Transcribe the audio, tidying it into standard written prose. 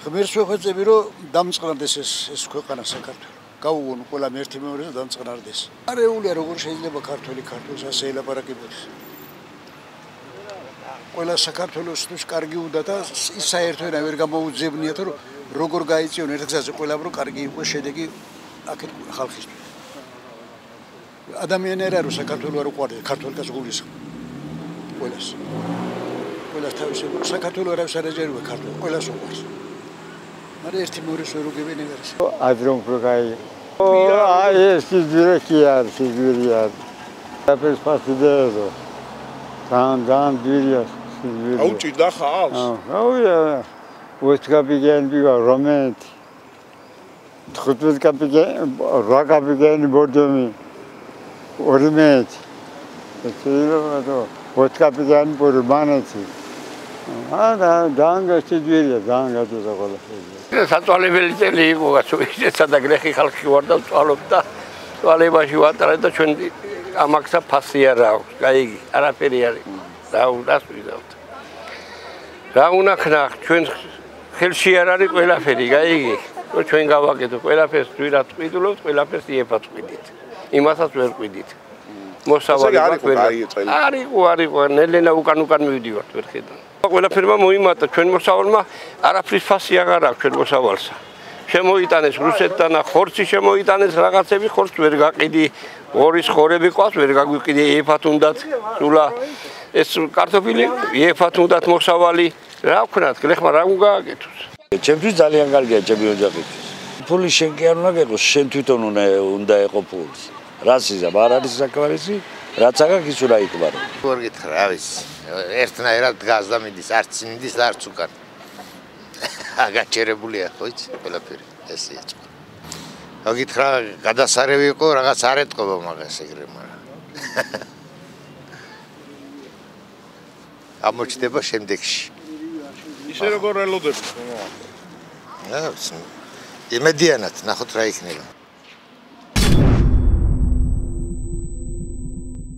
ღმერთს ვეხვეწები, რომ დამწყნარდეს ეს ქვეყანა საქართველო. გაუგონ ყველა ერთი მეორე და დამწყნარდეს. არეულია როგორ შეიძლება ქართველს ასე ელაპარაკებოდეს. ყველა საქართველოს თუს კარგი უნდა და ის საერთოდ ვერ გამოუძებნიათ, რომ როგორ გაიწიონ ერთ გზაზე ყველამ რომ კარგი იყოს შედეგი აქეთ ხალხისთვის. ადამიანი არ არის საქართველო არ უყვარდა ქართველს გულის ყველას. ყველას თავისი საქართველო არ არის არაჯერია ქართველ ყველას უყვარს. მაგრამ ერთი მორეს ვერ უგებენ ეგრეს. აზრომ პროგაი. ეს ძირეკია, ძირია. აფერს ფასიდეო. ძალიან ძირია. აუჭირდა ხალხს? აუია. ვესკაპიგენ ბიგა რომენტ. 15 კაპიგენ, 8 კაპიგენ ბორდომი. ორიმეთ. ეცილო ვესკაპიგენ ბორბანეთი. ძალიან გასწრებია, ძალიან გაწოდა ყველაფერი. საწვალებელი წელი იყო, სადა გლეხი ხალხი ვარ და ვწვალობდა. წვალებაში ვატარებ და ჩვენ ამაქსა ფასი არ აქვს. გაიგი, არაფერი არ იყო. რას ვიზავთ. რა უნდა ხნახ, ჩვენ ხელში არ არის ყველაფერი, გაიგი. რომ ჩვენ გავაკეთო ყველაფერს ვირად ვყიდულობთ, ყველაფერს იეფად ვყიდით. იმასაც ვერ ვყიდით. მოსავალი არიყო, ნელელა უკან მივდივართ ვერ ხედავ. ყველაფერმა მოიმატა ჩვენ მოსავალმა არაფრის ფასი აღარ აქვს ჩვენ მოსავალსა. შემოიტანეს რუსეთთან ხორცი შემოიტანეს რაღაცები ხორცს ვერ გაყიდი, ღორის ხორები ყავს ვერ გაგვიყიდი ეფათ უნდათ სულა ეს კარტოფილი ეფათ უნდათ მოსავალი რა ვქნათ გლეხმა რა უნდა გააკეთოს. ჩემთვის ძალიან კარგია ჩემი ოჯახისთვის. ფული შენ კი არ უნდა გეყოს, შენ თვითონ უნდა ეყო ფულს. რას იზამ არ არის საკმარისი, რაც აღარ ის უნდა იკბარო. როგორ გითხრა, რა ვიცი, ერთნაირად დგას და მიდის, არც მიდის და არც უკან. აგაჩერებულია ხო იცი, ყველაფერი ესეა. აგითხრა, გადასარევი იყო, რაღაც არ ეთყობა მაგას ეგრე, მაგრამ. ამოჩნდება შემდეგში. ისე როგორ ელოდებით? იმედიანად, ნახოთ რა იქნება.